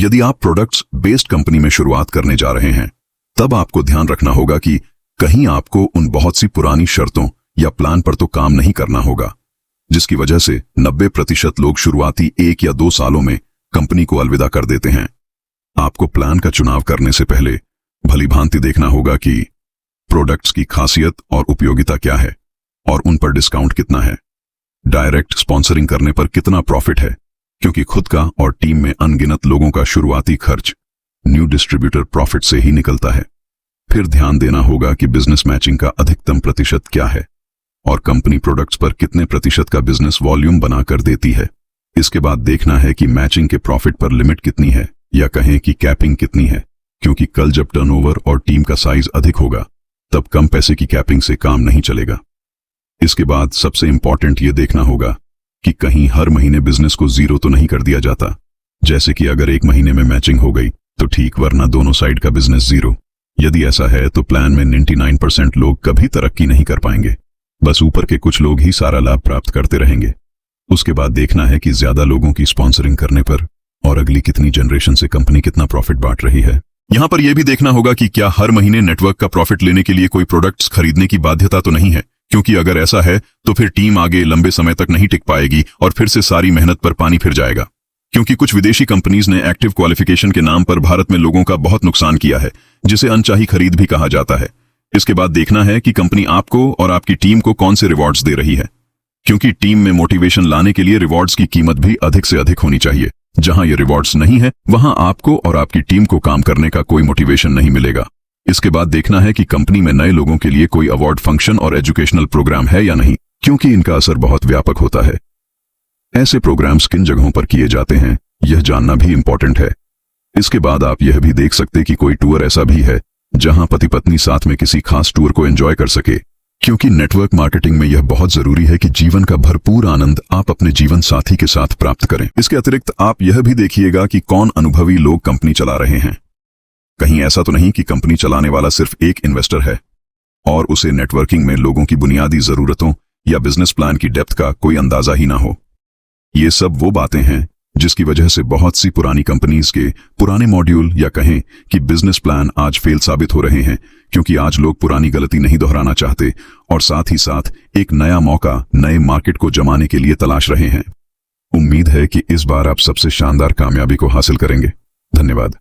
यदि आप products based company में शुरुआत करने जा रहे हैं, तब आपको ध्यान रखना होगा कि कहीं आपको उन बहुत सी पुरानी शर्तों या प्लान पर तो काम नहीं करना होगा, जिसकी वजह से 90% लोग शुरुआती 1 या 2 सालों में कंपनी को अलविदा कर देते हैं। आपको प्लान का चुनाव करने से पहले भली भांति देखना होगा कि प्रोडक्ट्स की खासियत और उपयोगिता क्या है और उन पर डिस्काउंट कितना है। डायरेक्ट स्पॉन्सरिंग करने पर कितना प्रॉफिट है, क्योंकि खुद का और टीम में अनगिनत लोगों का शुरुआती खर्च न्यू डिस्ट्रीब्यूटर प्रॉफिट से ही निकलता है। फिर ध्यान देना होगा कि बिजनेस मैचिंग का अधिकतम प्रतिशत क्या है और कंपनी प्रोडक्ट्स पर कितने प्रतिशत का बिजनेस वॉल्यूम बनाकर देती है। इसके बाद देखना है कि मैचिंग के प्रॉफिट पर लिमिट कितनी है, या कहें कि कैपिंग कितनी है, क्योंकि कल जब टर्नओवर और टीम का साइज अधिक होगा तब कम पैसे की कैपिंग से काम नहीं चलेगा। इसके बाद सबसे इंपॉर्टेंट ये देखना होगा कि कहीं हर महीने बिजनेस को जीरो तो नहीं कर दिया जाता। जैसे कि अगर 1 महीने में मैचिंग हो गई तो ठीक, वरना दोनों साइड का बिजनेस जीरो। यदि ऐसा है तो प्लान में 99% लोग कभी तरक्की नहीं कर पाएंगे, बस ऊपर के कुछ लोग ही सारा लाभ प्राप्त करते रहेंगे। उसके बाद देखना है कि ज्यादा लोगों की स्पॉन्सरिंग करने पर और अगली कितनी जनरेशन से कंपनी कितना प्रॉफिट बांट रही है। यहां पर यह भी देखना होगा कि क्या हर महीने नेटवर्क का प्रॉफिट लेने के लिए कोई प्रोडक्ट्स खरीदने की बाध्यता तो नहीं है, क्योंकि अगर ऐसा है तो फिर टीम आगे लंबे समय तक नहीं टिक पाएगी और फिर से सारी मेहनत पर पानी फिर जाएगा। क्योंकि कुछ विदेशी कंपनीज ने एक्टिव क्वालिफिकेशन के नाम पर भारत में लोगों का बहुत नुकसान किया है, जिसे अनचाही खरीद भी कहा जाता है। इसके बाद देखना है कि कंपनी आपको और आपकी टीम को कौन से रिवॉर्ड्स दे रही है, क्योंकि टीम में मोटिवेशन लाने के लिए रिवॉर्ड्स की कीमत भी अधिक से अधिक होनी चाहिए। जहां ये रिवॉर्ड्स नहीं है, वहां आपको और आपकी टीम को काम करने का कोई मोटिवेशन नहीं मिलेगा। इसके बाद देखना है कि कंपनी में नए लोगों के लिए कोई अवार्ड फंक्शन और एजुकेशनल प्रोग्राम है या नहीं, क्योंकि इनका असर बहुत व्यापक होता है। ऐसे प्रोग्राम्स किन जगहों पर किए जाते हैं, यह जानना भी इंपॉर्टेंट है। इसके बाद आप यह भी देख सकते कि कोई टूर ऐसा भी है जहां पति पत्नी साथ में किसी खास टूर को एंजॉय कर सके, क्योंकि नेटवर्क मार्केटिंग में यह बहुत जरूरी है कि जीवन का भरपूर आनंद आप अपने जीवन साथी के साथ प्राप्त करें। इसके अतिरिक्त आप यह भी देखिएगा कि कौन अनुभवी लोग कंपनी चला रहे हैं। कहीं ऐसा तो नहीं कि कंपनी चलाने वाला सिर्फ एक इन्वेस्टर है और उसे नेटवर्किंग में लोगों की बुनियादी जरूरतों या बिजनेस प्लान की डेप्थ का कोई अंदाजा ही ना हो। ये सब वो बातें हैं जिसकी वजह से बहुत सी पुरानी कंपनीज के पुराने मॉड्यूल या कहें कि बिजनेस प्लान आज फेल साबित हो रहे हैं, क्योंकि आज लोग पुरानी गलती नहीं दोहराना चाहते और साथ ही साथ एक नया मौका नए मार्केट को जमाने के लिए तलाश रहे हैं। उम्मीद है कि इस बार आप सबसे शानदार कामयाबी को हासिल करेंगे। धन्यवाद।